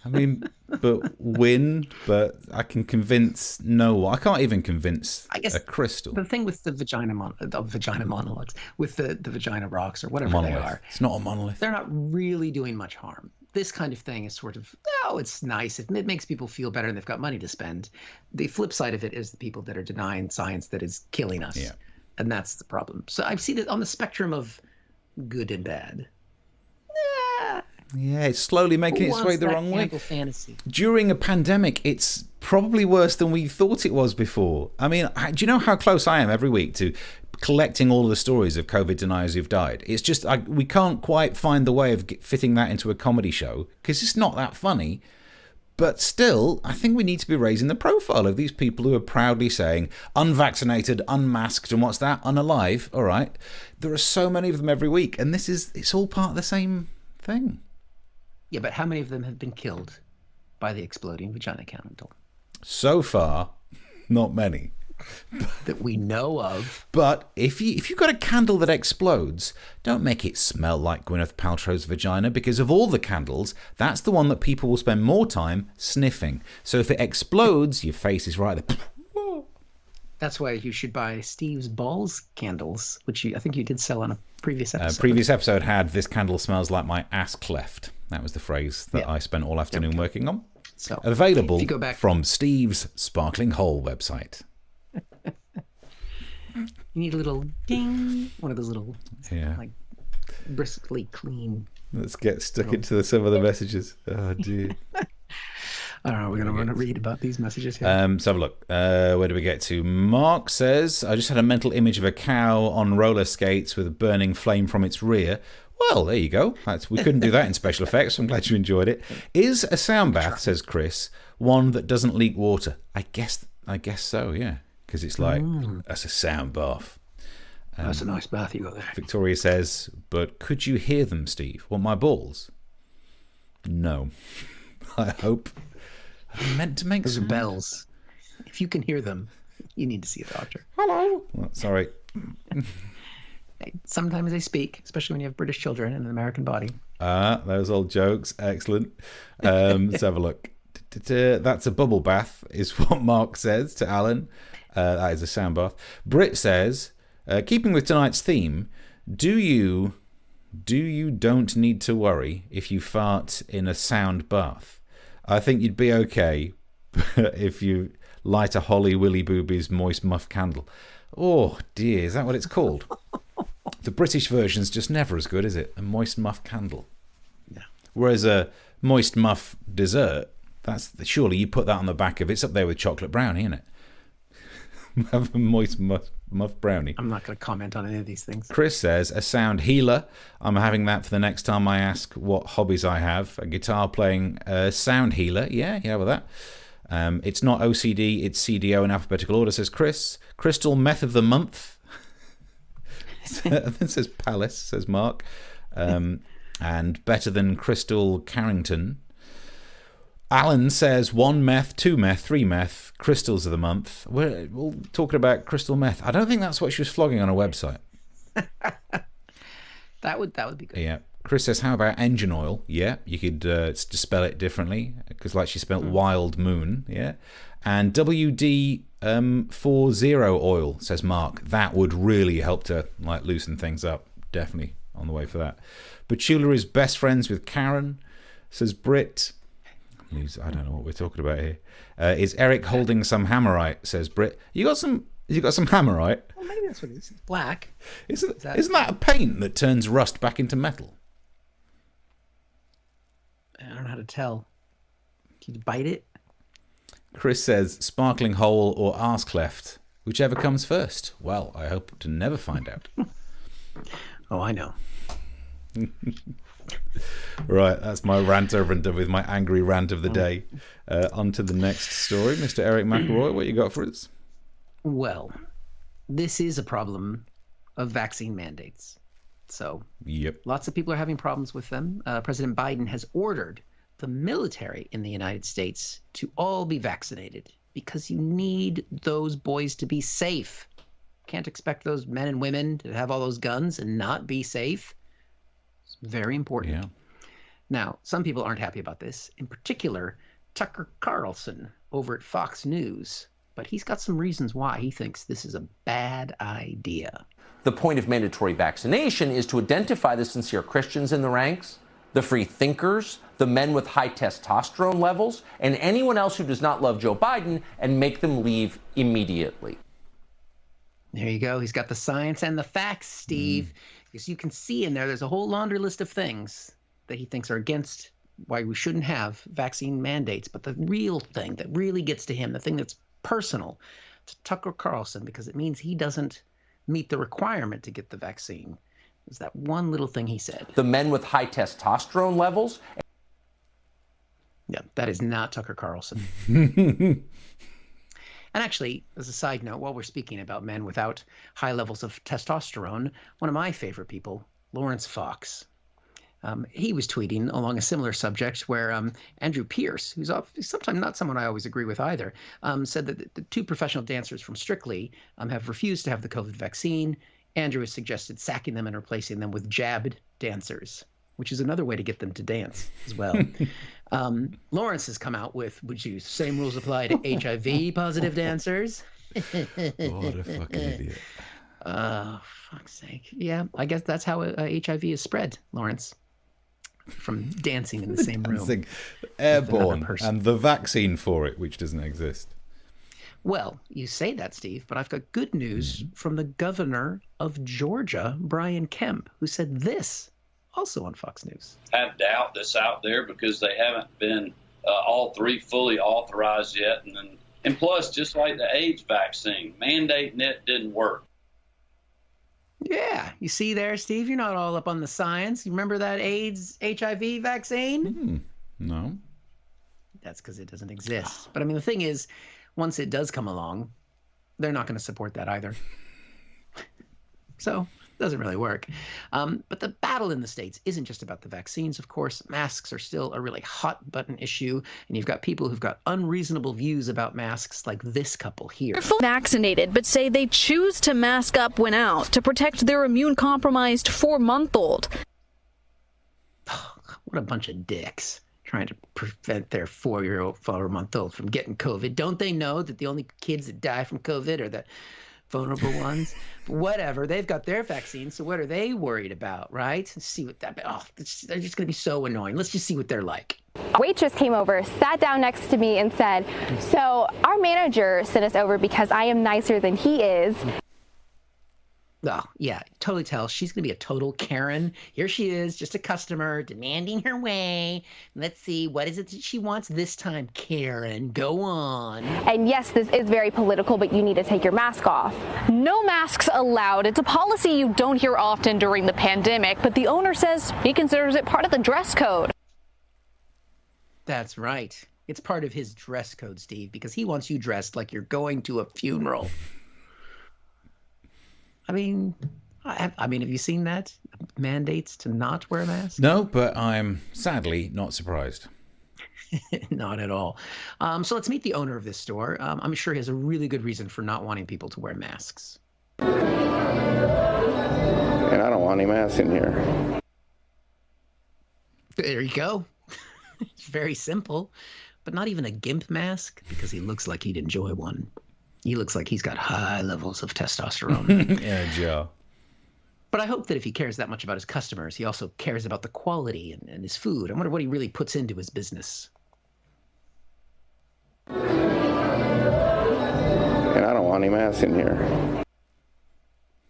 I mean, but win, but I can convince I can't even convince a crystal. The thing with the vagina monologues, with the vagina rocks or whatever they are. It's not a monolith. They're not really doing much harm. This kind of thing is sort of, it's nice. It makes people feel better and they've got money to spend. The flip side of it is the people that are denying science that is killing us. Yeah. And that's the problem. So I've seen it on the spectrum of good and bad. Yeah, it's slowly making its way the wrong way. Fantasy? During a pandemic, it's probably worse than we thought it was before. I mean, do you know how close I am every week to collecting all of the stories of COVID deniers who've died. It's just we can't quite find the way of fitting that into a comedy show because it's not that funny. But still, I think we need to be raising the profile of these people who are proudly saying unvaccinated, unmasked, and what's that? Unalive. All right. There are so many of them every week, and it's all part of the same thing. Yeah, but how many of them have been killed by the exploding vagina candle? So far, not many. That we know of. But if you've got a candle that explodes, don't make it smell like Gwyneth Paltrow's vagina, because of all the candles, that's the one that people will spend more time sniffing. So if it explodes, your face is right there. That's why you should buy Steve's Balls candles, which I think you did sell on a previous episode. Previous episode had "This candle smells like my ass cleft." That was the phrase that I spent all afternoon working on. So available if you go back... from Steve's Sparkling Hole website. You need a little ding, one of those little, like, briskly clean. Let's get stuck into some of the messages. Oh, dear. I don't know, we're going to read about these messages here. Let's have a look. Where do we get to? Mark says, I just had a mental image of a cow on roller skates with a burning flame from its rear. Well, there you go. We couldn't do that in special effects. I'm glad you enjoyed it. Is a sound bath, says Chris, one that doesn't leak water? I guess so, yeah. Because it's like, that's a sound bath. That's a nice bath you got there. Victoria says, but could you hear them, Steve? What, my balls? No. I hope. I meant to make those are bells. If you can hear them, you need to see a doctor. Hello. Well, sorry. Sometimes they speak, especially when you have British children in an American body. Those old jokes. Excellent. Let's have a look. That's a bubble bath, is what Mark says to Alan. That is a sound bath. Britt says, keeping with tonight's theme, do you don't need to worry if you fart in a sound bath. I think you'd be okay if you light a Holly Willoughbys moist muff candle. Oh dear, is that what it's called? The British version's just never as good, is it? A moist muff candle. Yeah. Whereas a moist muff dessert, surely you put that on the back of it's up there with chocolate brownie, isn't it? Have a moist muff brownie. I'm not going to comment on any of these things. Chris says, a sound healer. I'm having that for the next time I ask what hobbies I have. A guitar playing sound healer. Yeah, with that. It's not OCD, it's CDO in alphabetical order, says Chris. Crystal meth of the month. It says Palace, says Mark. And better than Crystal Carrington. Alan says 1 meth, 2 meth, 3 meth, crystals of the month. We're all talking about crystal meth. I don't think that's what she was flogging on her website. That would be good. Yeah. Chris says, how about engine oil? Yeah, you could spell it differently, because like she spelled wild moon. Yeah. And WD-40 oil, says Mark. That would really help to loosen things up. Definitely on the way for that. Petula is best friends with Karen, says Britt. I don't know what we're talking about here. Is Eric holding some hammerite, says Britt. You got some hammerite? Well, maybe that's what it is. It's black. Isn't that a paint that turns rust back into metal? I don't know how to tell. Can you bite it? Chris says sparkling hole or arse cleft, whichever comes first. Well, I hope to never find out. Oh, I know. Right, that's my rant over and done with, my angry rant of the day. On to the next story. Mr. Eric McElroy, what you got for us? Well, this is a problem of vaccine mandates. So lots of people are having problems with them. President Biden has ordered the military in the United States to all be vaccinated because you need those boys to be safe. Can't expect those men and women to have all those guns and not be safe. It's very important. Yeah. Now, some people aren't happy about this. In particular, Tucker Carlson over at Fox News. But he's got some reasons why he thinks this is a bad idea. The point of mandatory vaccination is to identify the sincere Christians in the ranks, the free thinkers, the men with high testosterone levels, and anyone else who does not love Joe Biden, and make them leave immediately. There you go. He's got the science and the facts, Steve. Because you can see in there's a whole laundry list of things that he thinks are against why we shouldn't have vaccine mandates. But the real thing that really gets to him, the thing that's personal to Tucker Carlson, because it means he doesn't meet the requirement to get the vaccine. It was that one little thing he said. The men with high testosterone levels. Yeah, that is not Tucker Carlson. And actually, as a side note, while we're speaking about men without high levels of testosterone, one of my favorite people, Lawrence Fox, he was tweeting along a similar subject where Andrew Pierce, who's sometimes not someone I always agree with either, said that the 2 professional dancers from Strictly have refused to have the COVID vaccine. Andrew has suggested sacking them and replacing them with jabbed dancers, which is another way to get them to dance as well. Lawrence has come out with, would you, same rules apply to HIV positive dancers? What a fucking idiot. Fuck's sake. Yeah, I guess that's how HIV is spread, Lawrence. From dancing in the same room. Airborne, and the vaccine for it, which doesn't exist. Well, you say that, Steve, but I've got good news from the governor of Georgia, Brian Kemp, who said this, also on Fox News. I have doubt that's out there because they haven't been all 3 fully authorized yet. And plus, just like the AIDS vaccine, mandating it didn't work. Yeah, you see there, Steve, you're not all up on the science. You remember that AIDS HIV vaccine? No. That's because it doesn't exist. But I mean, the thing is, once it does come along, they're not going to support that either. So it doesn't really work. But the battle in the States isn't just about the vaccines, of course. Masks are still a really hot button issue. And you've got people who've got unreasonable views about masks, like this couple here. They're fully vaccinated, but say they choose to mask up when out to protect their immune-compromised 4-month-old. What a bunch of dicks trying to prevent their 4-month-old from getting COVID. Don't they know that the only kids that die from COVID are the vulnerable ones? Whatever, they've got their vaccine, so what are they worried about, right? Let's see what that, they're just going to be so annoying. Let's just see what they're like. A waitress came over, sat down next to me and said, so our manager sent us over because I am nicer than he is. Oh, yeah, totally tell. She's going to be a total Karen. Here she is, just a customer, demanding her way. Let's see, what is it that she wants this time, Karen? Go on. And yes, this is very political, but you need to take your mask off. No masks allowed. It's a policy you don't hear often during the pandemic, but the owner says he considers it part of the dress code. That's right. It's part of his dress code, Steve, because he wants you dressed like you're going to a funeral. I mean, have you seen that? Mandates to not wear a mask? No, but I'm sadly not surprised. Not at all. So let's meet the owner of this store. I'm sure he has a really good reason for not wanting people to wear masks. And I don't want any masks in here. There you go. It's very simple, but not even a gimp mask, because he looks like he'd enjoy one. He looks like he's got high levels of testosterone. Yeah, Joe. But I hope that if he cares that much about his customers, he also cares about the quality and his food. I wonder what he really puts into his business. And I don't want any masks in here.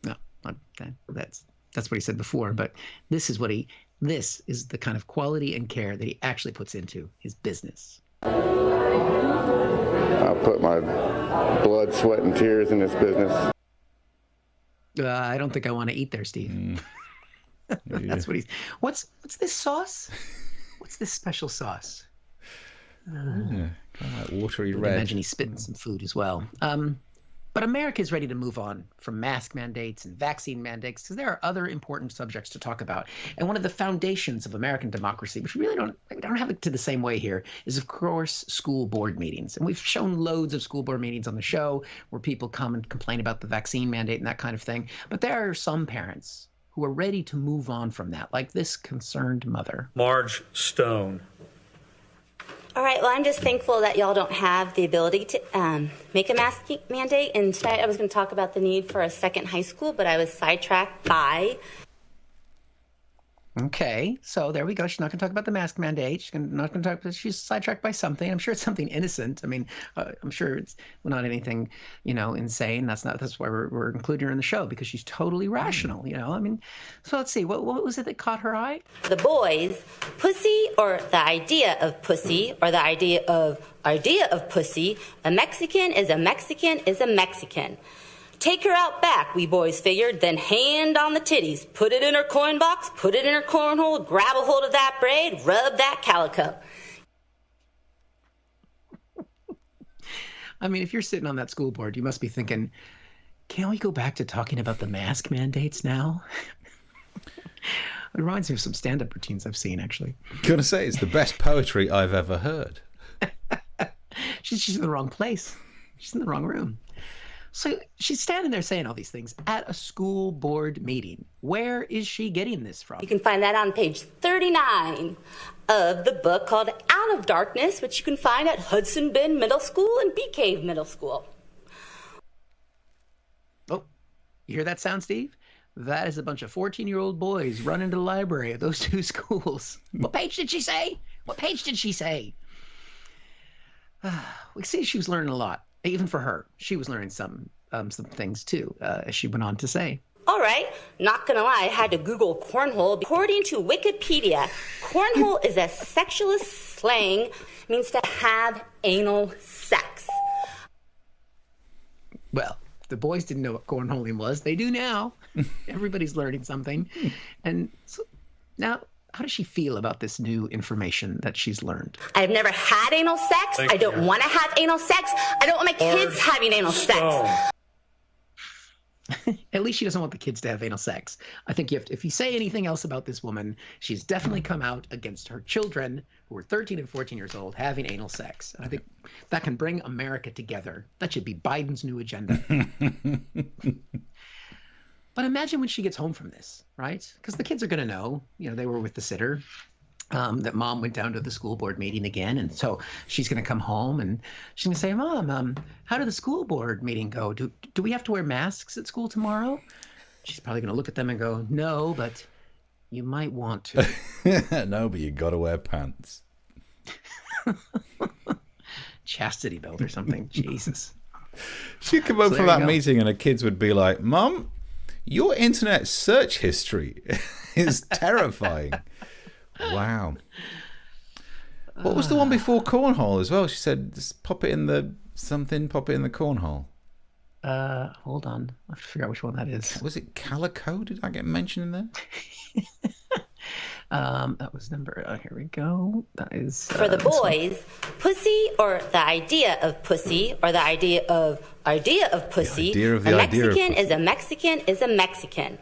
No, that's what he said before. But this is the kind of quality and care that he actually puts into his business. I put my blood, sweat, and tears in this business. I don't think I want to eat there, Steve. That's what he's. What's this sauce? What's this special sauce? Kind of like watery red. I imagine he's spitting some food as well. But America is ready to move on from mask mandates and vaccine mandates because there are other important subjects to talk about. And one of the foundations of American democracy, which we don't have it to the same way here, is of course school board meetings. And we've shown loads of school board meetings on the show where people come and complain about the vaccine mandate and that kind of thing. But there are some parents who are ready to move on from that, like this concerned mother. Marge Stone. All right, well, I'm just thankful that y'all don't have the ability to make a mask mandate. And tonight I was going to talk about the need for a second high school, but I was sidetracked by... Okay, so there we go. She's not going to talk about the mask mandate. She's sidetracked by something. I'm sure it's something innocent. I mean, I'm sure it's not anything, insane. That's why we're including her in the show, because she's totally rational, I mean, so let's see. What was it that caught her eye? The boys, pussy, or the idea of pussy, or the idea of pussy. A Mexican is a Mexican is a Mexican. Take her out back, we boys figured, then hand on the titties. Put it in her coin box, put it in her cornhole, grab a hold of that braid, rub that calico. I mean, if you're sitting on that school board, you must be thinking, can't we go back to talking about the mask mandates now? It reminds me of some stand-up routines I've seen, actually. Gonna say, it's the best poetry I've ever heard. She's in the wrong place. She's in the wrong room. So she's standing there saying all these things at a school board meeting. Where is she getting this from? You can find that on page 39 of the book called Out of Darkness, which you can find at Hudson Bend Middle School and Bee Cave Middle School. Oh, you hear that sound, Steve? That is a bunch of 14-year-old boys running to the library at those two schools. What page did she say? What page did she say? We see she was learning a lot. Even for her, she was learning some things too, as she went on to say. All right, not gonna lie, I had to Google cornhole. According to Wikipedia, cornhole is a sexualist slang, means to have anal sex. Well, the boys didn't know what cornholing was. They do now. Everybody's learning something. And so now, how does she feel about this new information that she's learned? I've never had anal sex. I don't want to have anal sex. I don't want my kids having anal sex. At least she doesn't want the kids to have anal sex. I think if you say anything else about this woman, she's definitely come out against her children who are 13 and 14 years old having anal sex. And I think that can bring America together. That should be Biden's new agenda. But imagine when she gets home from this, right? Because the kids are going to know, they were with the sitter, that mom went down to the school board meeting again. And so she's going to come home and she's going to say, Mom, how did the school board meeting go? Do we have to wear masks at school tomorrow? She's probably going to look at them and go, no, but you might want to. No, but you got to wear pants. Chastity belt or something. Jesus. She'd come home from that meeting and her kids would be like, Mom, your internet search history is terrifying. Wow. What was the one before cornhole as well? She said, just pop it in the cornhole. Hold on. I have to figure out which one that is. Was it calico? Did I get mentioned in there? That was number, here we go. That is... For the boys, pussy or the idea of pussy or the idea of pussy, a Mexican is a Mexican is a Mexican.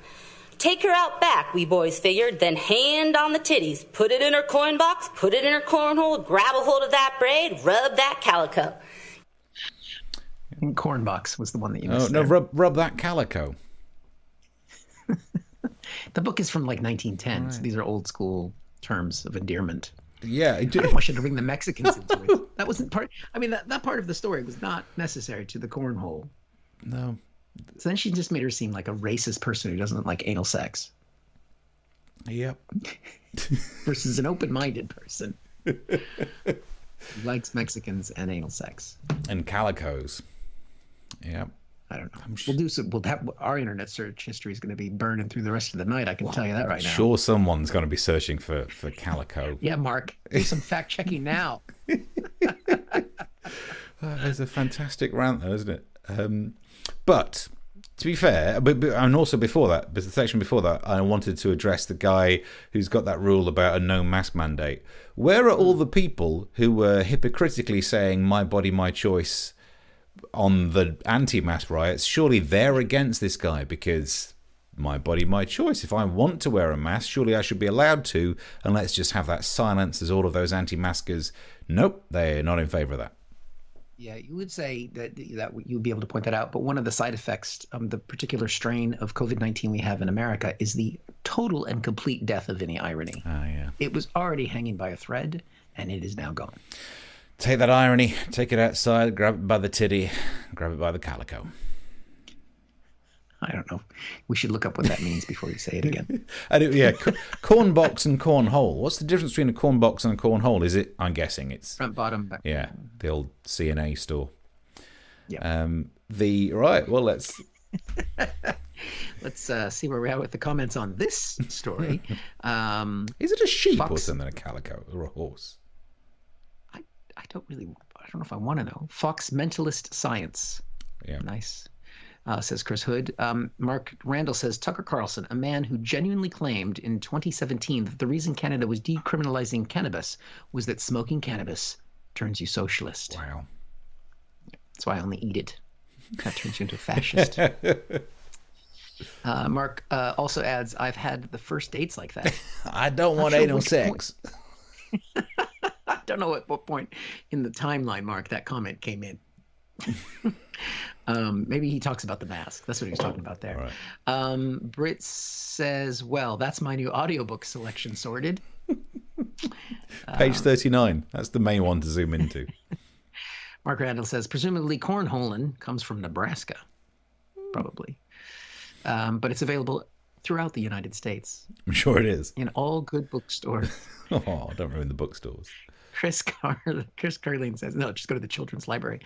Take her out back, we boys figured, then hand on the titties. Put it in her coin box, put it in her cornhole, grab a hold of that braid, rub that calico. I think corn box was the one that you missed. Oh, no, rub that calico. The book is from like 1910, right. So these are old school terms of endearment. Yeah, I don't want you to bring the Mexicans into it. That wasn't part. I mean, that part of the story was not necessary to the cornhole. No. So then she just made her seem like a racist person who doesn't like anal sex. Yep. Versus an open-minded person who likes Mexicans and anal sex. And calicos. Yep. I don't know. We'll have our internet search history is going to be burning through the rest of the night. I can tell you that right now. Sure, someone's going to be searching for calico. Yeah, Mark, do some fact checking now. It's a fantastic rant, though, isn't it? But to be fair, and also before that, the section before that, I wanted to address the guy who's got that rule about a no mask mandate. Where are all the people who were hypocritically saying "my body, my choice" on the anti-mask riots? Surely they're against this guy because my body, my choice. If I want to wear a mask, surely I should be allowed to, and let's just have that silence as all of those anti-maskers. Nope, they're not in favour of that. Yeah, you would say that you'd be able to point that out, but one of the side effects of the particular strain of COVID-19 we have in America is the total and complete death of any irony. Yeah. It was already hanging by a thread, and it is now gone. Take that irony, take it outside, grab it by the titty, grab it by the calico. I don't know. We should look up what that means before you say it again. Corn box and corn hole. What's the difference between a corn box and a corn hole? Is it? I'm guessing it's front, bottom, back. Yeah, the old C&A store. Yeah. Right. Well, let's see where we're at with the comments on this story. Is it a sheep or something? A calico or a horse? I don't know if I want to know. Fox Mentalist Science. Yeah. Nice. says Chris Hood. Mark Randall says, Tucker Carlson, a man who genuinely claimed in 2017 that the reason Canada was decriminalizing cannabis was that smoking cannabis turns you socialist. Wow. That's why I only eat it. That turns you into a fascist. Mark also adds, I've had the first dates like that. I don't want anal sex. I don't know at what point in the timeline, Mark, that comment came in. Maybe he talks about the mask. That's what he was talking about there. Right. Britt says, well, that's my new audiobook selection sorted. Page 39. That's the main one to zoom into. Mark Randall says, presumably cornholing comes from Nebraska. Probably. But it's available throughout the United States. I'm sure it is. In all good bookstores. Oh, don't ruin the bookstores. Chris Carlin says, no, just go to the children's library.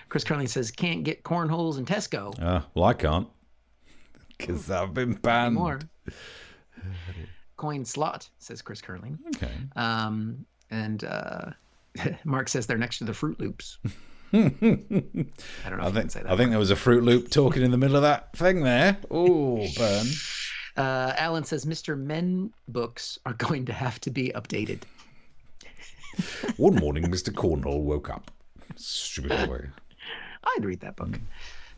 Chris Carlin says, can't get cornholes in Tesco. Well, I can't. Because I've been banned. More. Coin slot, says Chris Carlin. Okay. And Mark says they're next to the Fruit Loops. I don't know if I can say that. I think there was a Fruit Loop talking in the middle of that thing there. Oh, burn. Alan says, Mr. Men books are going to have to be updated. One morning, Mr. Cornhole woke up. Stupid boy. I'd read that book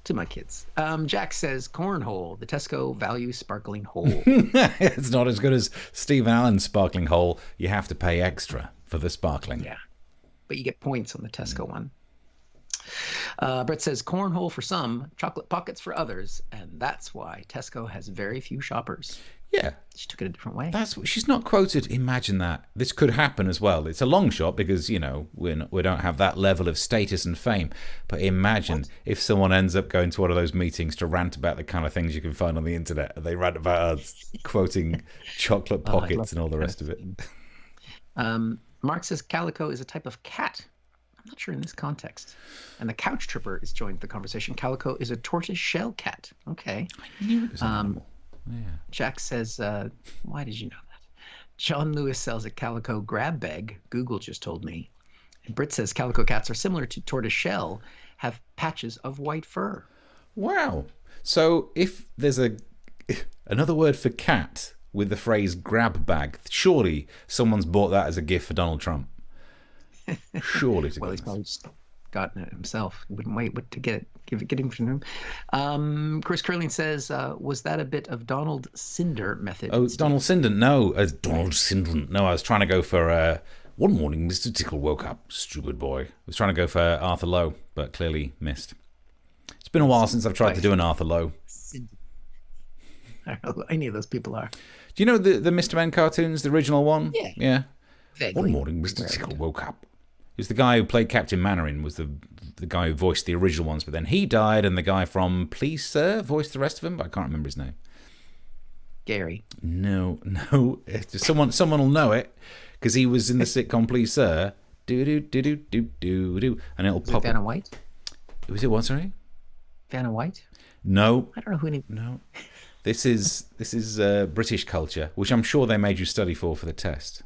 to my kids. Jack says, cornhole, the Tesco value sparkling hole. It's not as good as Stephen Allen's sparkling hole. You have to pay extra for the sparkling. Yeah, but you get points on the Tesco one. Brett says, cornhole for some, chocolate pockets for others, and that's why Tesco has very few shoppers. Yeah. She took it a different way. She's not quoted. Imagine that. This could happen as well. It's a long shot because, we don't have that level of status and fame. But imagine if someone ends up going to one of those meetings to rant about the kind of things you can find on the internet. And they rant about us quoting chocolate pockets and all the rest of it. Mark says calico is a type of cat. I'm not sure in this context. And the couch tripper has joined the conversation. Calico is a tortoise shell cat. Okay. I knew it was an animal. Yeah. Jack says, why did you know that? John Lewis sells a calico grab bag. Google just told me. And Britt says calico cats are similar to tortoise shell, have patches of white fur. Wow. So if there's another word for cat with the phrase grab bag, surely someone's bought that as a gift for Donald Trump. Surely. Well, he's probably just gotten it himself. He wouldn't wait to get him from him. Chris Curling says, was that a bit of Donald Cinder method? Oh, Donald Cinder? No, Donald Cinder. No, I was trying to go for one morning Mr. Tickle woke up, stupid boy. I was trying to go for Arthur Lowe, but clearly missed. It's been a while since I've tried to do an Arthur Lowe. I don't know who any of those people are. Do you know the Mr. Men cartoons, the original one? Yeah. Vaguely. One morning Mr. Tickle woke up. It was the guy who played Captain Mainwaring, was the guy who voiced the original ones, but then he died, and the guy from Please Sir voiced the rest of them, but I can't remember his name. Gary. No. Someone will know it, because he was in the sitcom Please Sir. Do, and it'll pop. Vanna White? Was it what, sorry? Vanna White? No. I don't know who any. No. This is British culture, which I'm sure they made you study for the test.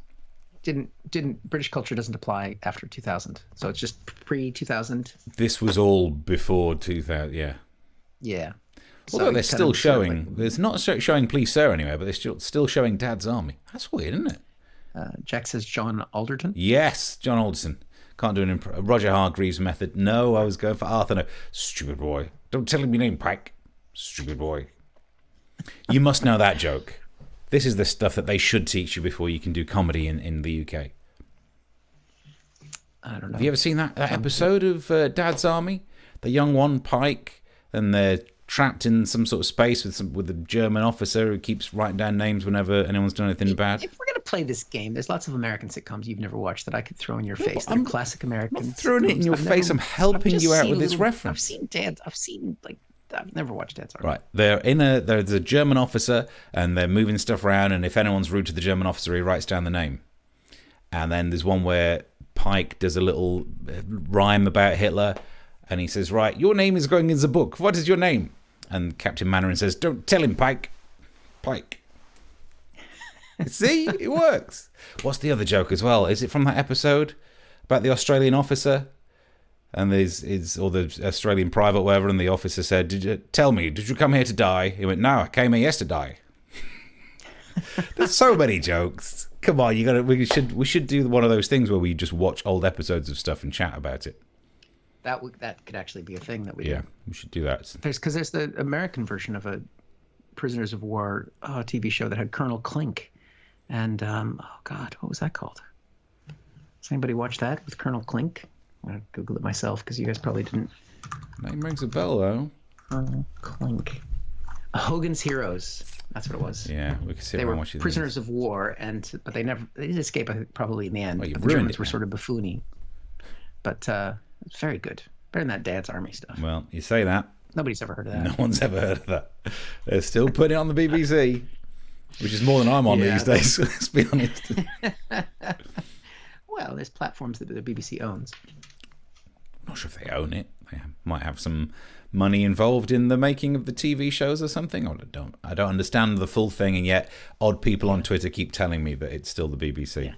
Didn't British culture doesn't apply after 2000, so it's just pre-2000. This was all before 2000, yeah. Yeah. Although they're still showing, it's not showing Please Sir anywhere, but they're still showing Dad's Army. That's weird, isn't it? Jack says John Alderton. Yes, John Alderton. Can't do an Roger Hargreaves method. No, I was going for Arthur. No, stupid boy. Don't tell him your name, Pike. Stupid boy. You must know that joke. This is the stuff that they should teach you before you can do comedy in the UK. I don't know. Have you ever seen that episode of Dad's Army? The young one, Pike, and they're trapped in some sort of space with a German officer who keeps writing down names whenever anyone's done anything bad. If we're going to play this game, there's lots of American sitcoms you've never watched that I could throw in your face. They're classic American. I'm not throwing it in your face. I'm helping you out with this reference. I've never watched Dad's Army. Right. There's a German officer, and they're moving stuff around, and if anyone's rude to the German officer, he writes down the name. And then there's one where Pike does a little rhyme about Hitler, and he says, right, your name is going in the book. What is your name? And Captain Mainwaring says, don't tell him, Pike. Pike. See? It works. What's the other joke as well? Is it from that episode about the Australian officer And or the Australian private, whatever, and the officer said, did you come here to die? He went, no, I came here yesterday. There's so many jokes. Come on, we should do one of those things where we just watch old episodes of stuff and chat about it. That could actually be a thing that we do. Yeah, we should do that. There's the American version of a Prisoners of War TV show that had Colonel Klink. And, oh God, what was that called? Does anybody watch that with Colonel Klink? I'm going to Google it myself because you guys probably didn't. Name rings a bell, though. Colonel Klink. Hogan's Heroes. That's what it was. Yeah, we could see. They were prisoners of war, but they did escape, I think, probably in the end. But the Germans were sort of buffoony. But it's very good. Better than that Dad's Army stuff. Well, you say that. Nobody's ever heard of that. No one's ever heard of that. They're still putting it on the BBC, which is more than I'm on these days, let's be honest. Well, there's platforms that the BBC owns. I'm not sure if they own it. They might have some money involved in the making of the TV shows or something. I don't understand the full thing, and yet odd people on Twitter keep telling me that it's still the BBC. Yeah.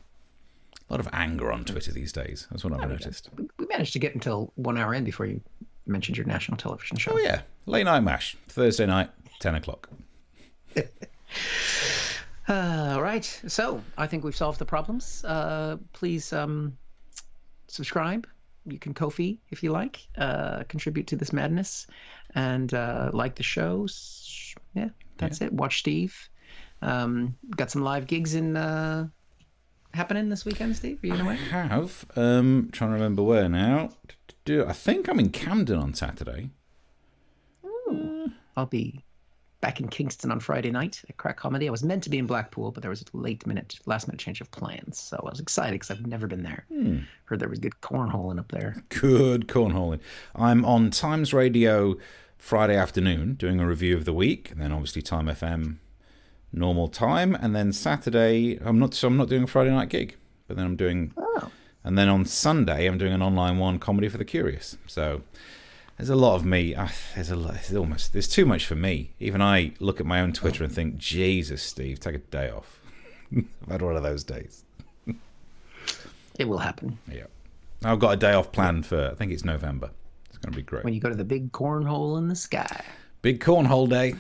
A lot of anger on Twitter these days. That's what I've noticed. We managed to get until 1 hour in before you mentioned your national television show. Oh, yeah. Late Night MASH. Thursday night, 10 o'clock. Right. So I think we've solved the problems. Please subscribe. You can Ko-fi if you like. Contribute to this madness. And like the shows. Yeah, that's it. Watch Steve. Got some live gigs happening this weekend, Steve? Are you away? I have. Trying to remember where now. I think I'm in Camden on Saturday. I'll be back in Kingston on Friday night at Crack Comedy. I was meant to be in Blackpool, but there was a last minute change of plans. So I was excited because I've never been there. Heard there was good cornholing up there. Good cornholing. I'm on Times Radio Friday afternoon doing a review of the week, and then obviously Time FM normal time, and then Saturday I'm not doing a Friday night gig, but then I'm doing and then on Sunday I'm doing an online one, Comedy for the Curious. So there's a lot of me. There's too much for me. Even I look at my own Twitter and think, Jesus, Steve, take a day off. I've had one of those days. It will happen. Yeah, I've got a day off planned for, I think it's November. It's going to be great. When you go to the big cornhole in the sky. Big cornhole day.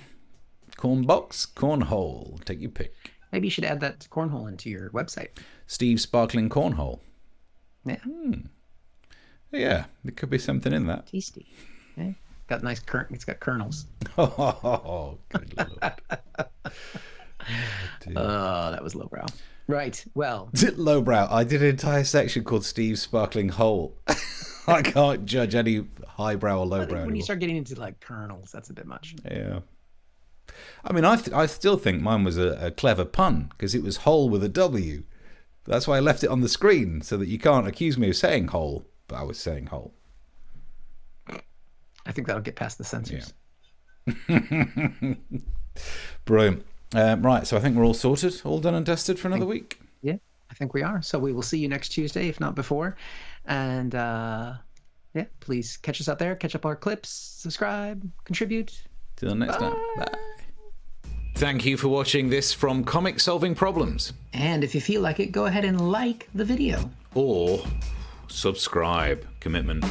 Corn box, cornhole. Take your pick. Maybe you should add that cornhole into your website. Steve Sparkling Cornhole. Yeah. Yeah, there could be something in that. Tasty. Yeah. Got nice it's got kernels. Oh, good Lord. Oh, that was lowbrow. Right. Well. Lowbrow. I did an entire section called Steve's Sparkling Hole. I can't judge any highbrow or lowbrow. When you start getting into like kernels, that's a bit much. Yeah. I mean, I still think mine was a clever pun because it was hole with a W. That's why I left it on the screen so that you can't accuse me of saying hole, but I was saying hole. I think that'll get past the censors. Yeah. Brilliant. Right, so I think we're all sorted, all done and dusted for another week. Yeah, I think we are. So we will see you next Tuesday, if not before. And yeah, please catch us out there, catch up our clips, subscribe, contribute. Till next time. Bye. Thank you for watching this from Comic Solving Problems. And if you feel like it, go ahead and like the video. Or subscribe. Commitment.